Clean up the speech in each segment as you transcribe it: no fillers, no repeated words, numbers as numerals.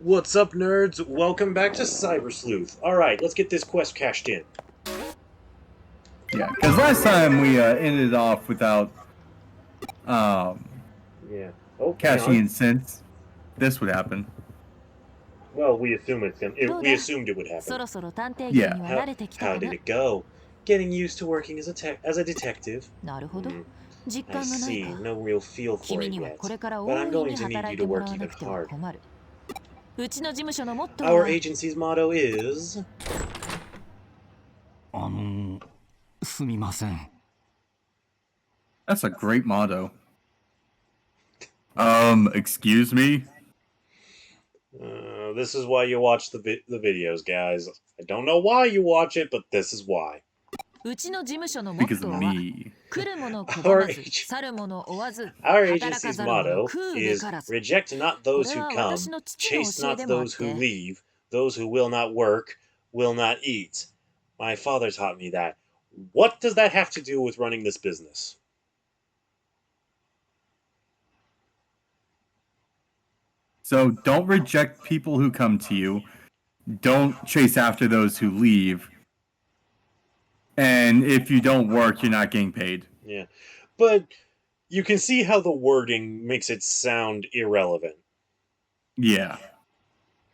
What's up, nerds? Welcome back to Cyber Sleuth. Alright, let's get this quest cashed in. Yeah, because last time we ended off without cashing in cents. This would happen. Well, we assumed it would happen. Yeah. How did it go? Getting used to working as a detective. I see, no real feel for it yet. But I'm going to need you to work even hard. Our agency's motto is... すみません。 That's a great motto. Excuse me? This is why you watch the videos, guys. I don't know why you watch it, but this is why. Because of me. Our agency's motto is reject not those who come, chase not those who leave, those who will not work, will not eat. My father taught me that. What does that have to do with running this business? So don't reject people who come to you. Don't chase after those who leave. And if you don't work, you're not getting paid. Yeah. But you can see how the wording makes it sound irrelevant. Yeah.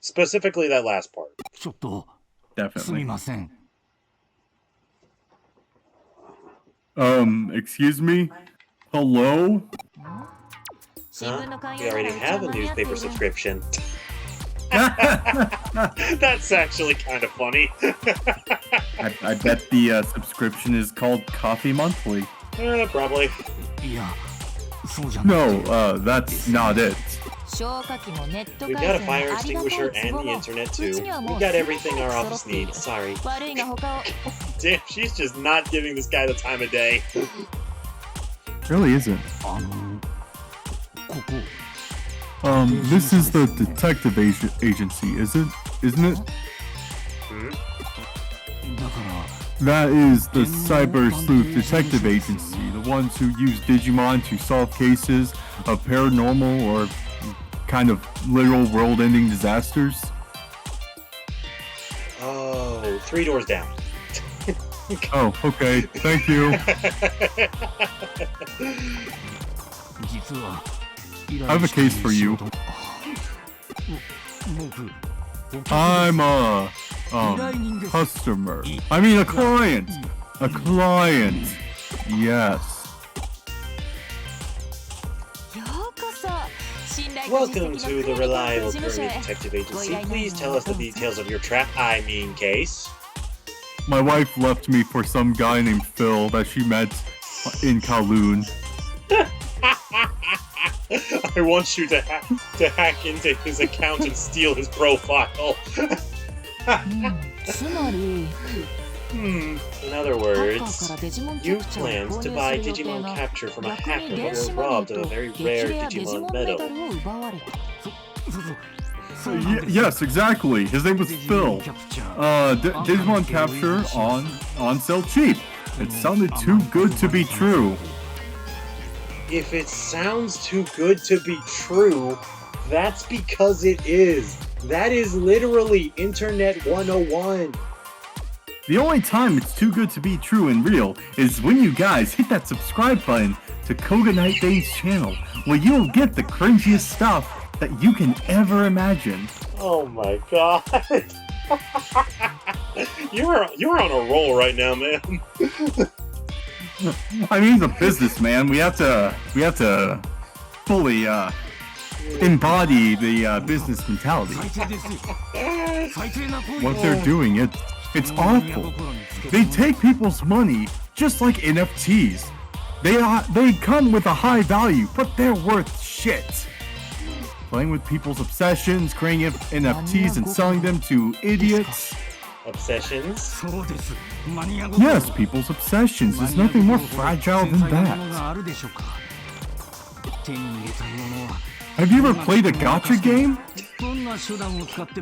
Specifically that last part. ちょっと Definitely. すみません。 Excuse me? Hello? Huh? We already have a newspaper subscription. That's actually kind of funny. I bet the subscription is called Coffee Monthly. Probably. いや、そうじゃなくて。 No, that's not it. We've got a fire extinguisher and the internet too. We got everything our office needs. Sorry. Damn, she's just not giving this guy the time of day. Really isn't. ここ。 This is the detective agency, isn't it? Hmm? だから。 That is the Cyber Sleuth Detective Agency, the ones who use Digimon to solve cases of paranormal or kind of literal world-ending disasters. Oh, 3 doors down. Oh, okay. Thank you. 実は。 I have a case for you. 僕。 I'm a customer. I mean a client. A client. Yes. Welcome to the Reliable Courier Detective Agency. Please tell us the details of your case. My wife left me for some guy named Phil that she met in Kowloon. I want you to hack into his account and steal his profile. In other words, you planned to buy Digimon Capture from a hacker but were robbed of a very rare Digimon medal. Yes, exactly. His name was Phil. Digimon Capture on sale cheap. It sounded too good to be true. If it sounds too good to be true, that's because it is. That is literally Internet 101. The only time it's too good to be true and real is when you guys hit that subscribe button to Koga Night Day's channel, where you'll get the cringiest stuff that you can ever imagine. Oh my god. You're on a roll right now, man. I mean, he's a businessman. We have to fully embody the business mentality. What they're doing, it's awful. They take people's money just like NFTs. They come with a high value, but they're worth shit. Playing with people's obsessions, creating NFTs and selling them to idiots. Obsessions? Yes, people's obsessions. There's nothing more fragile than that. Have you ever played a gacha game?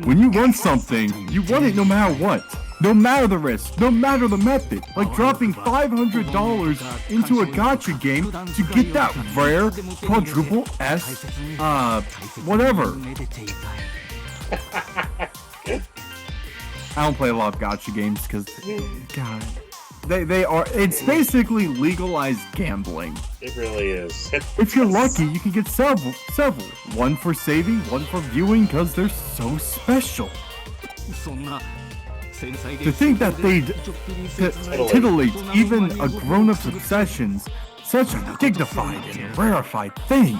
When you want something, you want it no matter what. No matter the risk, no matter the method. Like dropping $500 into a gacha game to get that rare quadruple S, whatever. I don't play a lot of gacha games because, God, they are. It's basically legalized gambling. It really is. If you're lucky, you can get several. One for saving, one for viewing, because they're so special. To think that they'd titillate even a grown-up's obsessions, such a dignified and rarefied thing.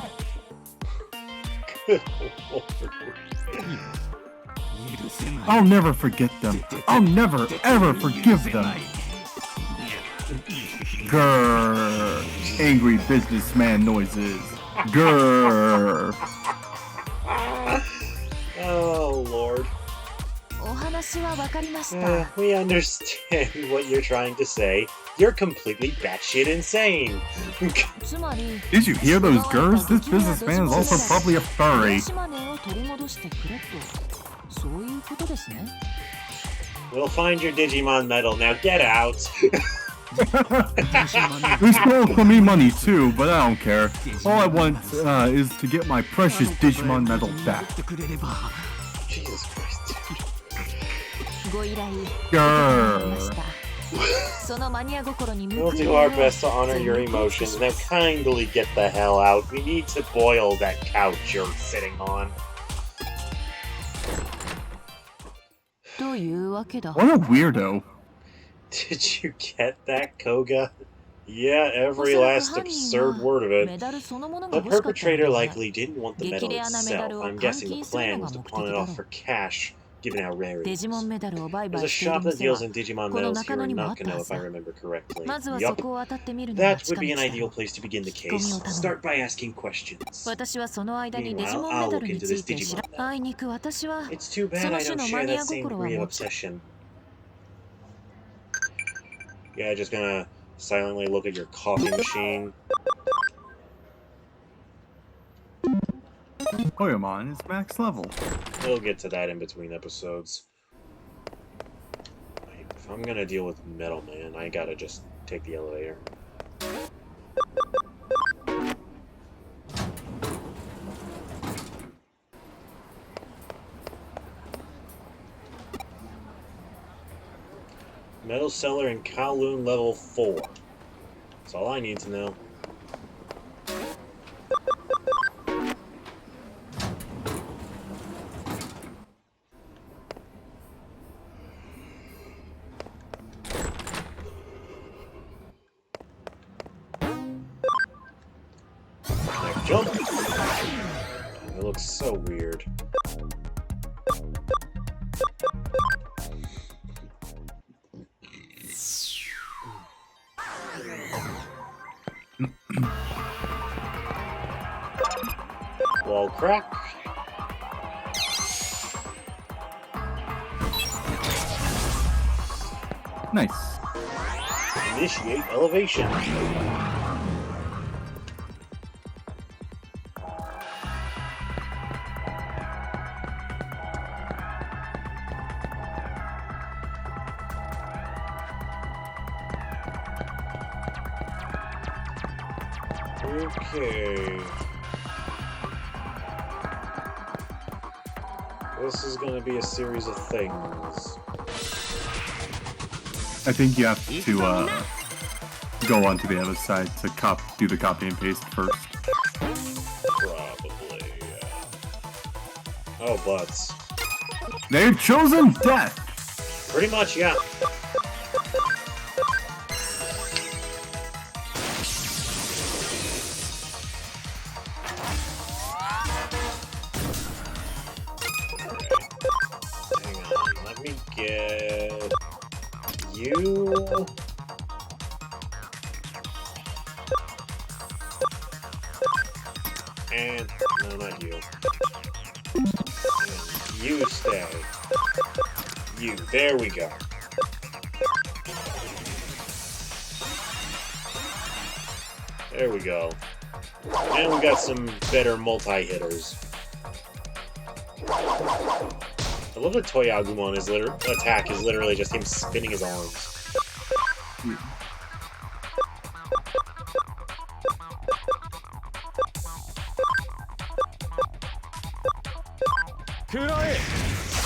Good Lord. I'll never forget them. I'll never, ever forgive them. Grrr. Angry businessman noises. Grrr. Oh, Lord. We understand what you're trying to say. You're completely batshit insane. Did you hear those grrrs? This businessman is also probably a furry. We'll find your Digimon medal. Now get out. They stole from me money too, but I don't care. All I want is to get my precious Digimon medal back. Jesus Christ. Grrr. We'll do our best to honor your emotions. Now kindly get the hell out. We need to boil that couch you're sitting on. What a weirdo. Did you get that, Koga? Yeah, every last absurd word of it. The perpetrator likely didn't want the medal itself. I'm guessing the plan was to pawn it off for cash, giving out rarities. There's a shop that deals in Digimon medals here in Nakano, if I remember correctly. Yup. That would be an ideal place to begin the case. Start by asking questions. Meanwhile, I'll look into this Digimon medal. It's too bad I don't share that same degree of obsession. Yeah, just gonna silently look at your coffee machine. Koyamon is max level. We'll get to that in between episodes. If I'm gonna deal with Metal Man, I gotta just take the elevator. Metal Cellar in Kowloon level 4. That's all I need to know. Like, jump! It looks so weird. Wall crack. Nice. Initiate elevation. Okay. This is going to be a series of things. I think you have to go on to the other side to do the copy and paste first. Probably, yeah. Oh, butts. They've chosen death! Pretty much, yeah. Get you. And no, not you. And you stay. You. There we go. There we go. And we got some better multi-hitters. I love that Toy Agumon's attack is literally just him spinning his arms.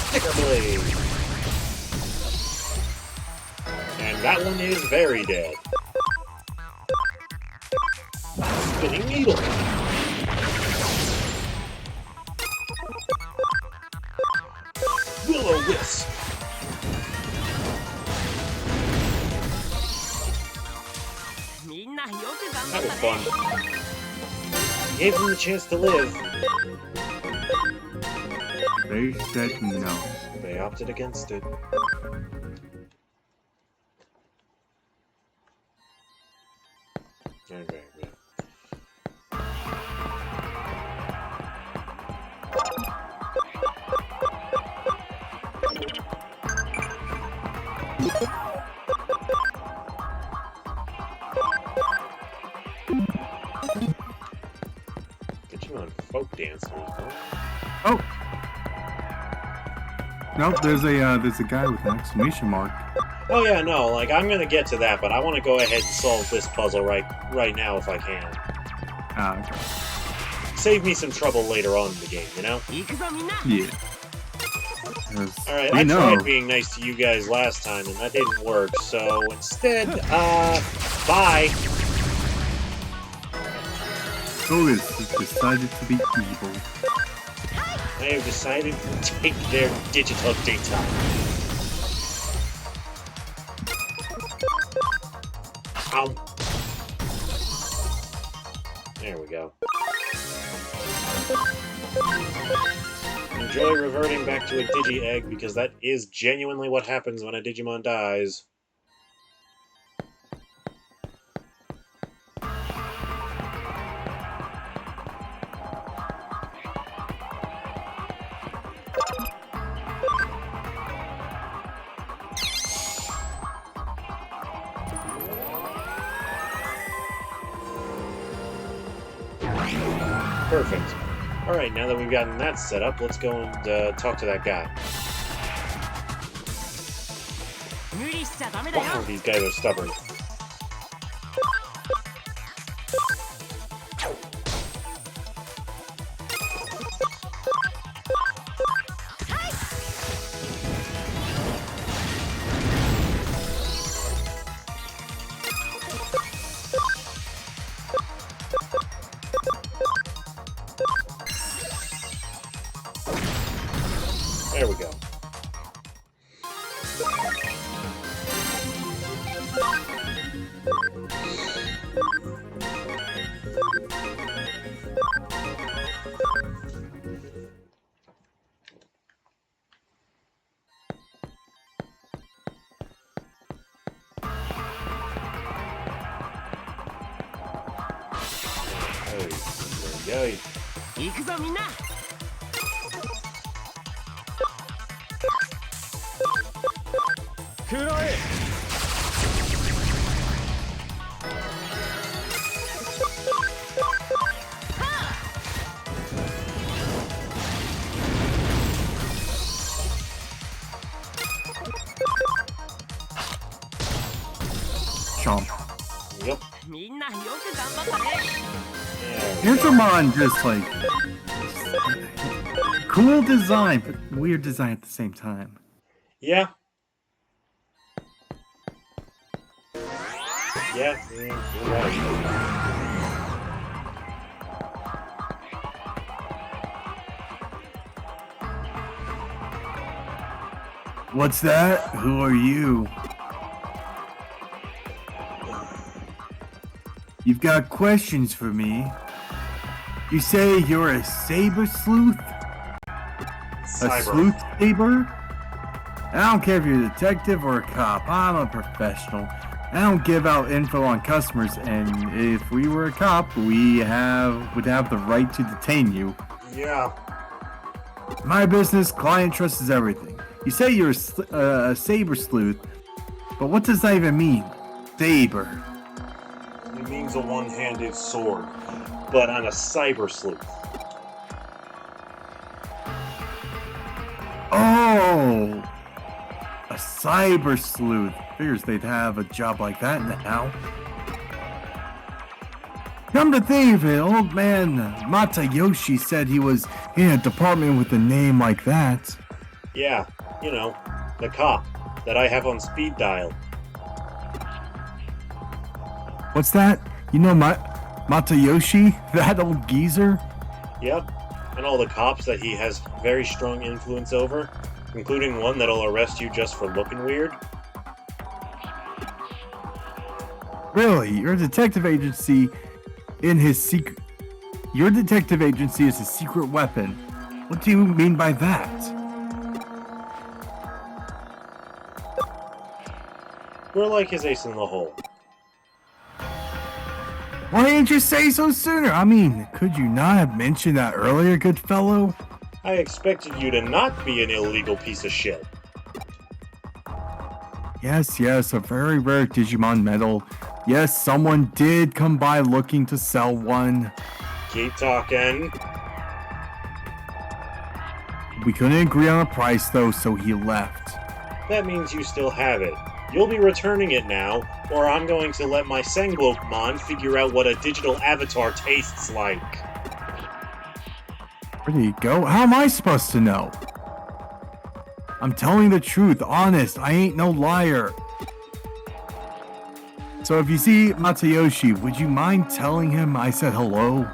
Sticker Blade! And that one is very dead. Spinning Needle! Will-O-Wisp! That was fun. Gave them the chance to live. They said no. They opted against it. Okay, good. Digimon folk dancers, huh? Oh. Nope. There's a guy with an exclamation mark. Oh yeah, no, like, I'm gonna get to that, but I want to go ahead and solve this puzzle right now if I can. Okay. Save me some trouble later on in the game, you know? Yeah. Alright, I tried being nice to you guys last time, and that didn't work, so instead, bye! Otis has decided to be evil. I have decided to take their digital data. Ow. There we go. Enjoy reverting back to a Digi-Egg, because that is genuinely what happens when a Digimon dies. Perfect. Alright, now that we've gotten that set up, let's go and talk to that guy. Wow, these guys are stubborn. There we go. Yay. Chomp. Yep. Digimon just like cool design, but weird design at the same time. Yeah. Yeah, you're right. What's that? Who are you? You've got questions for me? You say you're a saber sleuth? A sleuth saber? I don't care if you're a detective or a cop. I'm a professional. I don't give out info on customers, and if we were a cop, we would have the right to detain you. Yeah. My business, client trust is everything. You say you're a saber sleuth, but what does that even mean? Saber. It means a one-handed sword, but I'm a cyber sleuth. Oh! A cyber sleuth. Figures they'd have a job like that now. Come to think of it, old man Matayoshi said he was in a department with a name like that. Yeah, you know, the cop that I have on speed dial. What's that? You know Matayoshi? That old geezer? Yep, and all the cops that he has very strong influence over, including one that'll arrest you just for looking weird. Really? Your detective agency Your detective agency is his secret weapon. What do you mean by that? We're like his ace in the hole. Why didn't you say so sooner? I mean, could you not have mentioned that earlier, good fellow? I expected you to not be an illegal piece of shit. Yes, a very rare Digimon medal. Yes, someone did come by looking to sell one. Keep talking. We couldn't agree on a price though, so he left. That means you still have it. You'll be returning it now, or I'm going to let my Senglomon figure out what a digital avatar tastes like. Where do you go? How am I supposed to know? I'm telling the truth, honest. I ain't no liar. So if you see Matayoshi, would you mind telling him I said hello?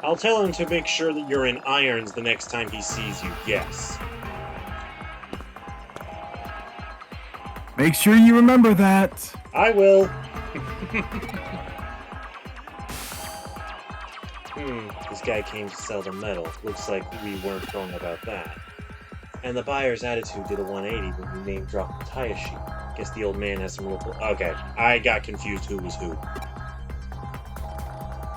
I'll tell him to make sure that you're in irons the next time he sees you, yes. Make sure you remember that. I will. This guy came to sell the medal. Looks like we weren't wrong about that. And the buyer's attitude did a 180 when we name-dropped Tayashi. Guess the old man has some real... Okay, I got confused who was who.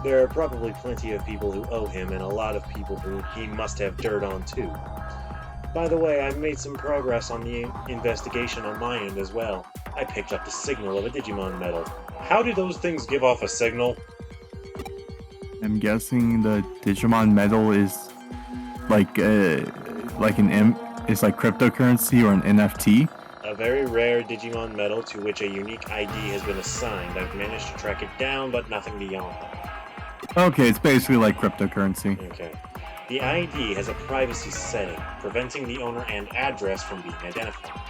There are probably plenty of people who owe him, and a lot of people who he must have dirt on too. By the way, I've made some progress on the investigation on my end as well. I picked up the signal of a Digimon medal. How do those things give off a signal? I'm guessing the Digimon medal is like cryptocurrency or an NFT. A very rare Digimon medal to which a unique ID has been assigned. I've managed to track it down, but nothing beyond that. Okay, it's basically like cryptocurrency. Okay. The ID has a privacy setting, preventing the owner and address from being identified.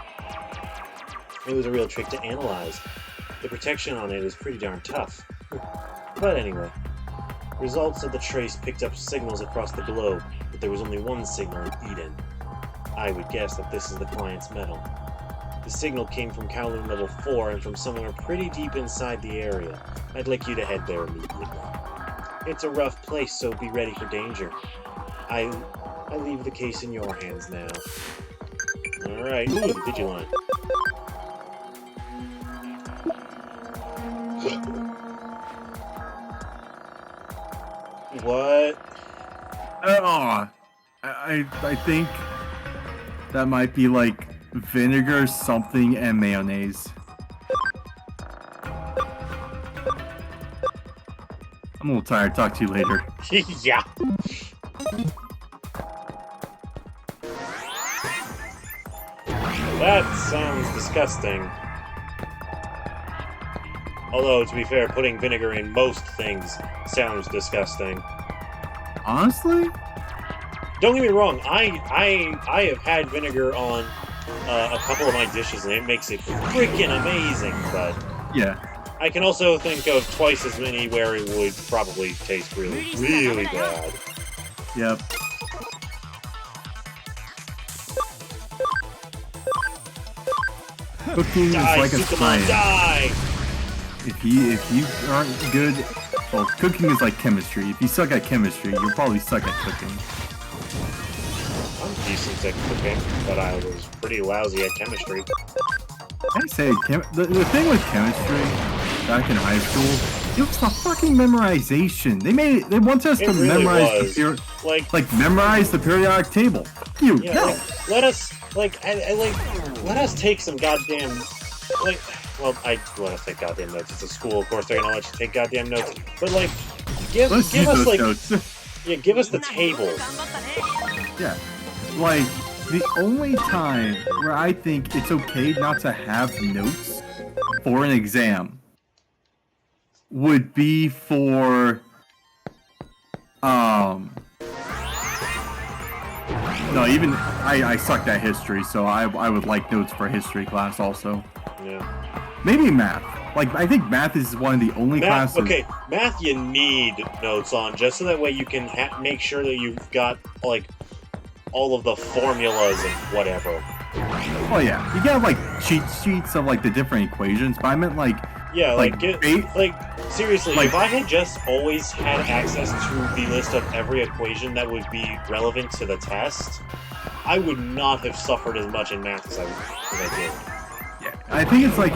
It was a real trick to analyze. The protection on it is pretty darn tough. But anyway, results of the trace picked up signals across the globe, but there was only one signal in Eden. I would guess that this is the client's medal. The signal came from Kowloon level 4 and from somewhere pretty deep inside the area. I'd like you to head there immediately. It's a rough place, so be ready for danger. I leave the case in your hands now. Alright, ooh, the Digiline. What? Oh, I think that might be like vinegar, something, and mayonnaise. I'm a little tired. Talk to you later. Yeah. That sounds disgusting. Although, to be fair, putting vinegar in most things sounds disgusting. Honestly? Don't get me wrong, I have had vinegar on a couple of my dishes and it makes it freaking amazing, but... Yeah. I can also think of twice as many where it would probably taste really, really bad. Yep. Cooking Die, is like a Sukamon, science. die! If you aren't good, well, cooking is like chemistry. If you suck at chemistry, you'll probably suck at cooking. I'm decent at cooking, but I was pretty lousy at chemistry. I say, the thing with chemistry back in high school, it was the fucking memorization. They want us to really memorize memorize the periodic table. Fuck you, yeah, no. like, let us let us take some goddamn I let us take goddamn notes. It's a school, of course they're gonna let you take goddamn notes. But give us notes. Yeah, give us the tables. Yeah, like the only time where I think it's okay not to have notes for an exam would be for No, even I sucked at history, so I would like notes for history class also. Yeah. Maybe math. Like, I think math is one of the only classes... Okay, math you need notes on, just so that way you can make sure that you've got, like, all of the formulas and whatever. Oh yeah, you got like cheat sheets of like the different equations, but I meant like... Yeah, seriously, like, if I had just always had access to the list of every equation that would be relevant to the test, I would not have suffered as much in math as I did. Yeah, I think it's like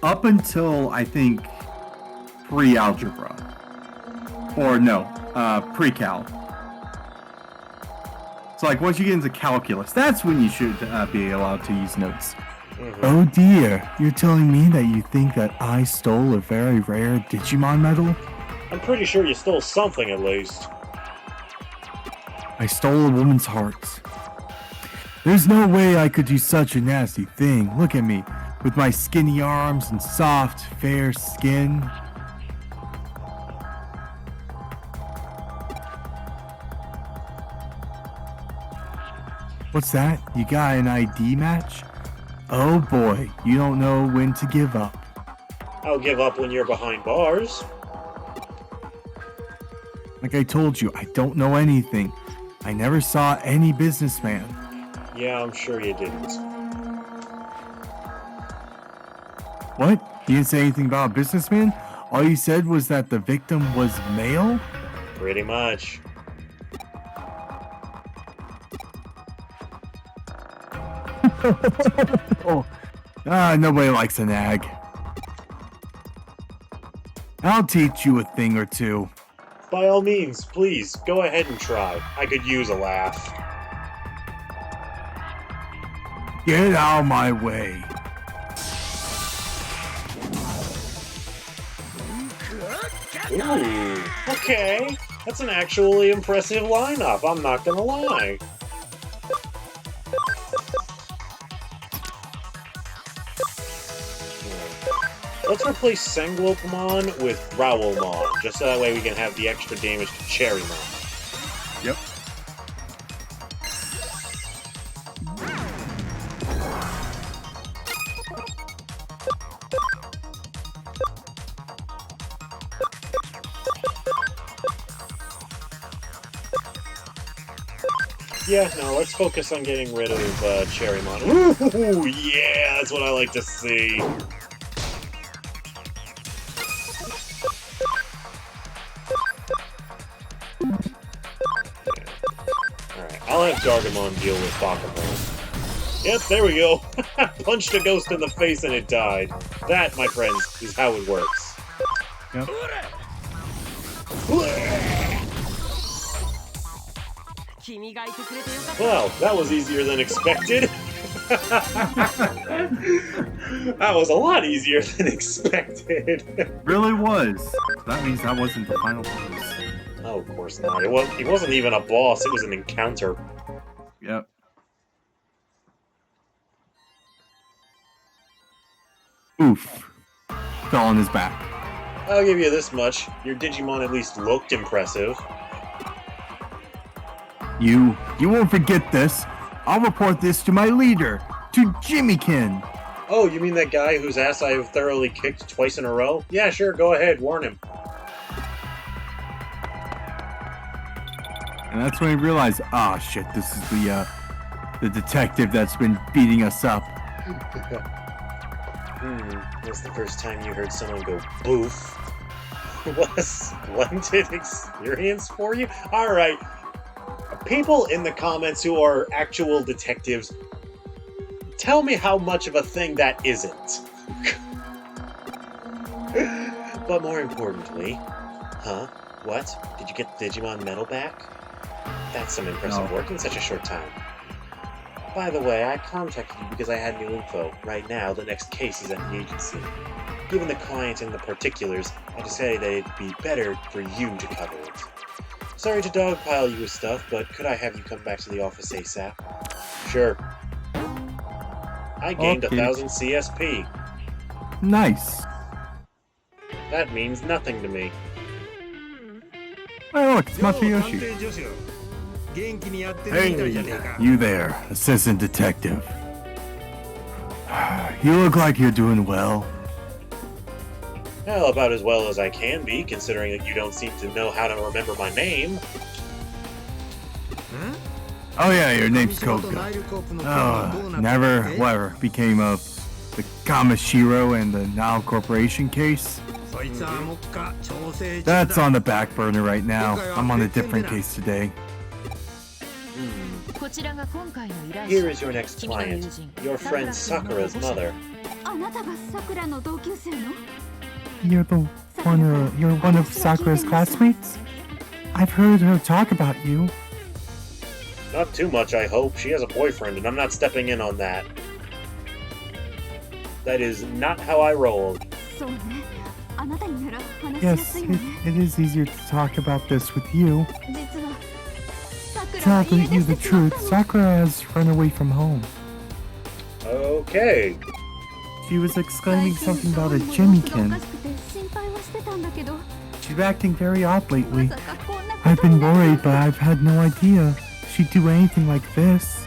up until I think pre-algebra, or no, pre-cal. So like once you get into calculus, that's when you should be allowed to use notes. Mm-hmm. Oh dear, you're telling me that you think that I stole a very rare Digimon medal? I'm pretty sure you stole something at least. I stole a woman's heart. There's no way I could do such a nasty thing. Look at me, with my skinny arms and soft, fair skin. What's that? You got an ID match? Oh boy, you don't know when to give up. I'll give up when you're behind bars. Like I told you, I don't know anything. I never saw any businessman. Yeah, I'm sure you didn't. What? You didn't say anything about a businessman? All you said was that the victim was male? Pretty much. Nobody likes a nag. I'll teach you a thing or two. By all means, please, go ahead and try. I could use a laugh. Get out of my way. Ooh, okay. That's an actually impressive lineup, I'm not gonna lie. Let's replace Senglopamon with Rowelmon, just so that way we can have the extra damage to Cherrymon. Yep. Yeah, no, let's focus on getting rid of Cherrymon. Ooh, yeah, that's what I like to see. I'll have Gargamon deal with Bakuman. Yep, there we go. Punched a ghost in the face and it died. That, my friends, is how it works. Yep. Well, that was easier than expected. That was a lot easier than expected. Really was. That means that wasn't the final boss. Oh, of course not. It wasn't even a boss, it was an encounter. Yep. Oof. Fell on his back. I'll give you this much. Your Digimon at least looked impressive. You won't forget this. I'll report this to my leader, to Jimmykin. Oh, you mean that guy whose ass I have thoroughly kicked twice in a row? Yeah, sure, go ahead, warn him. And that's when I realized, ah, shit, this is the detective that's been beating us up. That's the first time you heard someone go boof. What a splendid experience for you. Alright. People in the comments who are actual detectives, tell me how much of a thing that isn't. But more importantly, what? Did you get the Digimon medal back? That's some impressive work in such a short time. By the way, I contacted you because I had new info. Right now, the next case is at the agency. Given the client and the particulars, I decided that it'd be better for you to cover it. Sorry to dogpile you with stuff, but could I have you come back to the office ASAP? Sure. I gained 1,000 CSP. Nice. That means nothing to me. Well, look, it's Matsuyoshi. Hey, you there, assistant detective. You look like you're doing well. Well, about as well as I can be, considering that you don't seem to know how to remember my name. Oh yeah, your name's Koga. Never, whatever, became of the Kamashiro and the Now Corporation case. That's on the back burner right now. I'm on a different case today. Here is your next client, your friend Sakura's mother. You're one of Sakura's classmates? I've heard her talk about you. Not too much, I hope. She has a boyfriend, and I'm not stepping in on that. That is not how I roll. Yes, it is easier to talk about this with you. To tell you the truth, Sakura has run away from home. Okay. She was exclaiming something about a Jimmy-kin. She's acting very odd lately. I've been worried, but I've had no idea she'd do anything like this.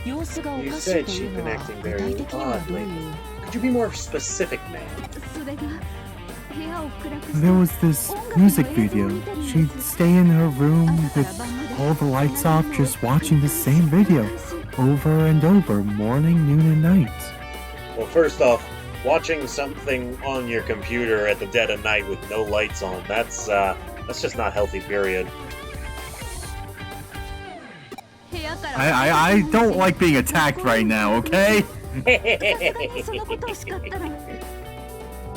You said she'd been acting very oddly. Could you be more specific, ma'am? There was this music video. She'd stay in her room with all the lights off, just watching the same video over and over, morning, noon, and night. Well, first off, watching something on your computer at the dead of night with no lights on, that's just not healthy, period. I don't like being attacked right now, okay?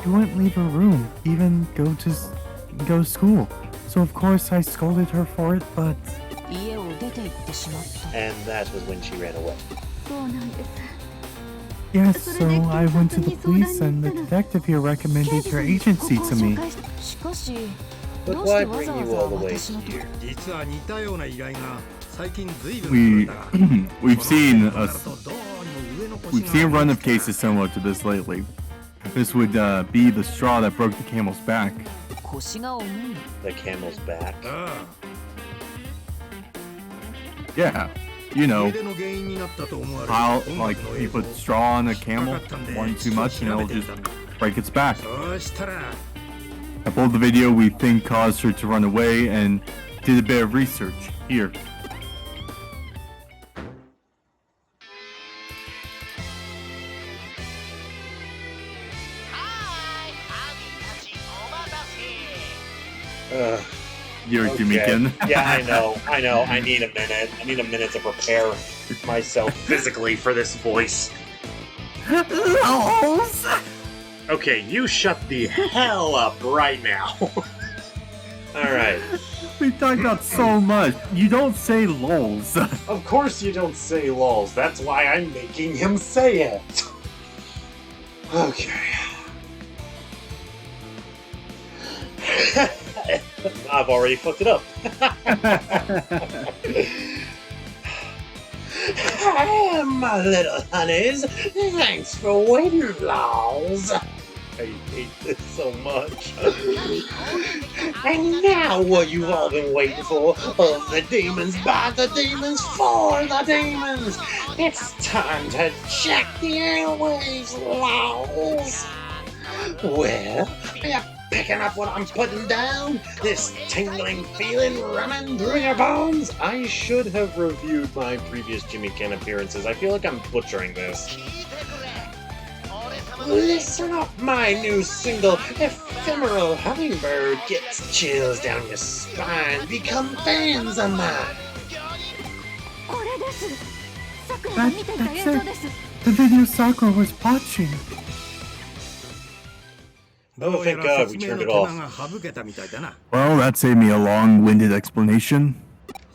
She wouldn't leave her room, even go to school. So of course I scolded her for it, but... And that was when she ran away. Yes, so I went to the police and the detective here recommended your agency to me. But why bring you all the way here? We've seen a run of cases similar to this lately. This would be the straw that broke the camel's back. The camel's back? Yeah, you know, how, like, you put straw on a camel, one too much, and it'll just break its back. I pulled the video we think caused her to run away and did a bit of research. Here. You're okay. Jimmy-kin. Yeah, I know. I need a minute. I need a minute to prepare myself physically for this voice. LOLs! Okay, you shut the hell up right now. Alright. We talked about so much. You don't say lols. Of course you don't say lols. That's why I'm making him say it. Okay. I've already fucked it up. Hi, my little honeys. Thanks for waiting, lols. I hate this so much. And now what you've all been waiting for, of the demons by the demons for the demons. It's time to check the airwaves, lols. Well, are you picking up what I'm putting down? This tingling feeling running through your bones? I should have reviewed my previous Jimmy-kin appearances. I feel like I'm butchering this. Listen up, my new single, Ephemeral Hummingbird, gets chills down your spine. Become fans of mine. That's it. The video Sakura was watching. Oh, thank God we turned it off. Well, that saved me a long-winded explanation.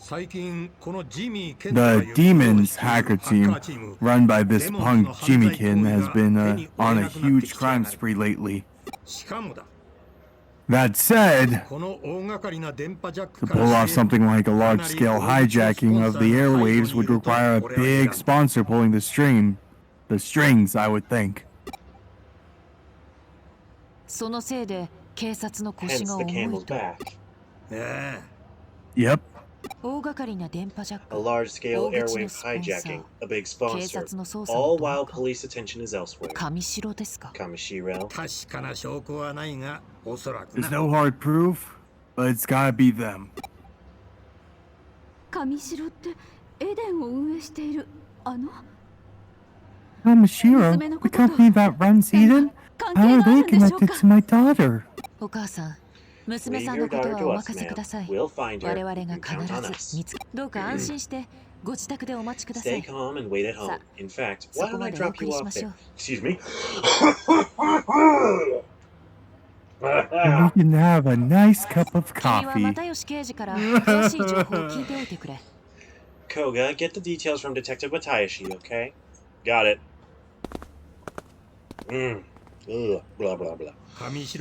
The Demons hacker team, run by this punk Jimmy-kin, has been on a huge crime spree lately. That said, to pull off something like a large-scale hijacking of the airwaves would require a big sponsor pulling the strings, I would think. Hence the camel's back. Yep. A large-scale airwave hijacking, a big sponsor, all while police attention is elsewhere. Kamishiro. There's no hard proof, but it's gotta be them. Kamishiro, the company that runs Eden? How are they connected to my daughter? Leave your daughter to us, ma'am. We'll find her. You can count on us. Stay calm and wait at home. In fact, why don't I drop you off there? Excuse me. And we can have a nice cup of coffee. Koga, get the details from Detective Watayashi, okay? Got it. Blah, blah, blah. If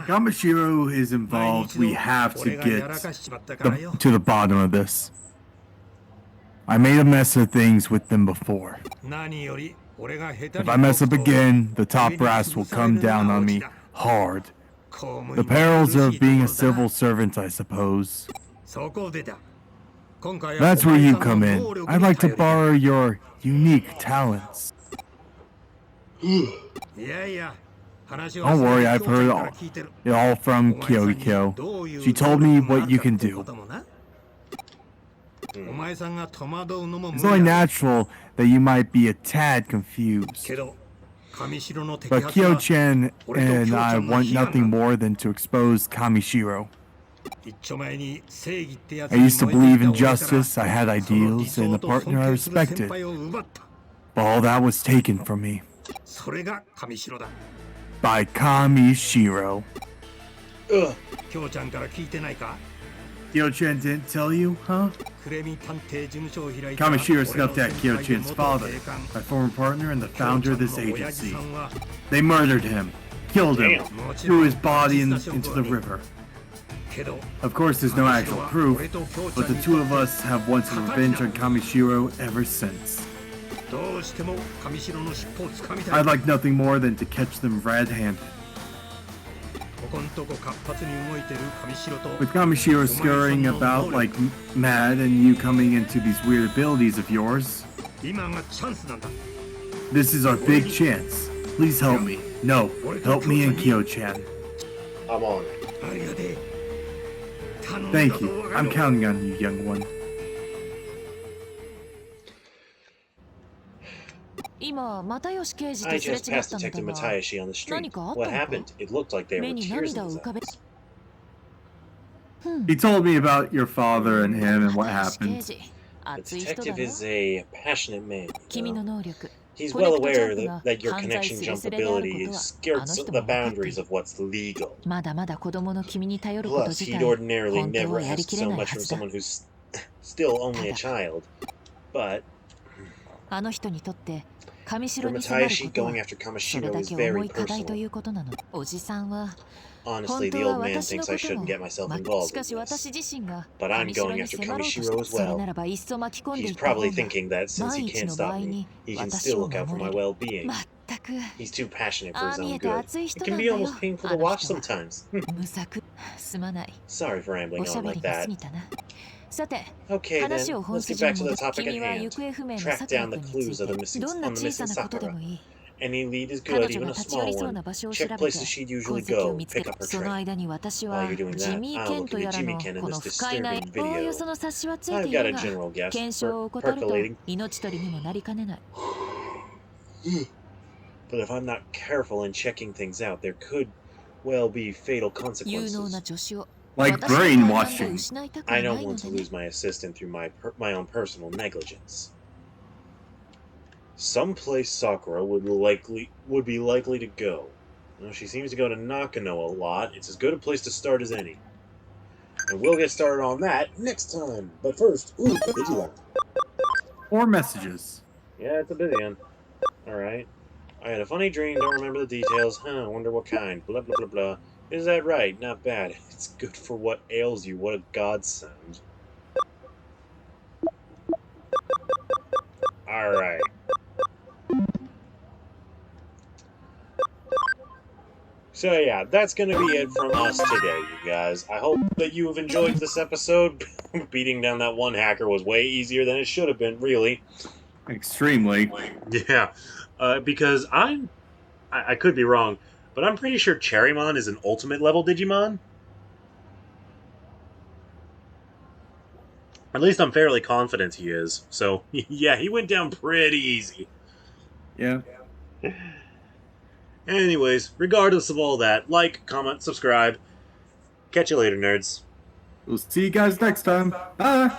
Kamishiro is involved, we have to get to the bottom of this. I made a mess of things with them before. If I mess up again, the top brass will come down on me hard. The perils of being a civil servant, I suppose. That's where you come in. I'd like to borrow your unique talents. Don't worry, I've heard it all from Kyoriko. She told me what you can do. It's only natural that you might be a tad confused. But Kyo-chan and I want nothing more than to expose Kamishiro. I used to believe in justice, I had ideals, and a partner I respected. But all that was taken from me. By Kamishiro. Kyo-chan didn't tell you, huh? Kamishiro snuffed at Kyo-chan's father, my former partner and the founder of this agency. They murdered him, killed him, threw his body into the river. Of course, there's no actual proof, but the two of us have wanted revenge on Kamishiro ever since. I'd like nothing more than to catch them red-handed. With Kamishiro scurrying about like mad and you coming into these weird abilities of yours, this is our big chance. Please help me. No, help me and Kyo-chan. I'm on. Thank you. I'm counting on you, young one. I just passed Detective Matayashi on the street. What happened? It looked like there were tears in his eyes. He told me about your father and him and what happened. The detective is a passionate man. He's well aware that your connection jump ability skirts the boundaries of what's legal. Plus, he'd ordinarily never ask so much from someone who's still only a child. But for Matayashi, going after Kamishiro is very personal. Honestly, the old man thinks I shouldn't get myself involved in this. But I'm going after Kamishiro as well. He's probably thinking that since he can't stop me, he can still look out for my well-being. He's too passionate for his own good. It can be almost painful to watch sometimes. Sorry for rambling on like that. Okay then, let's get back to the topic at hand. Track down the clues of the missing Sakura. Any lead is good, even a small one. Check places she'd usually go, pick up her trail. While you're doing that, I'll look at the Jimmy-ken in this disturbing video. I've got a general guess, percolating. But if I'm not careful in checking things out, there could, well, be fatal consequences. Like brainwashing. I don't want to lose my assistant through my own personal negligence. Someplace Sakura would be likely to go. Well, she seems to go to Nakano a lot. It's as good a place to start as any. And we'll get started on that next time. But first, busy one. 4 messages. Yeah, it's a busy one. Alright. I had a funny dream, don't remember the details. Wonder what kind. Blah, blah, blah, blah. Is that right? Not bad. It's good for what ails you. What a godsend. Alright. So yeah, that's going to be it from us today, you guys. I hope that you have enjoyed this episode. Beating down that one hacker was way easier than it should have been, really. Extremely. Yeah, because I could be wrong, but I'm pretty sure Cherrymon is an ultimate level Digimon. At least I'm fairly confident he is. So, yeah, he went down pretty easy. Yeah. Anyways, regardless of all that, like, comment, subscribe. Catch you later, nerds. We'll see you guys next time. Bye!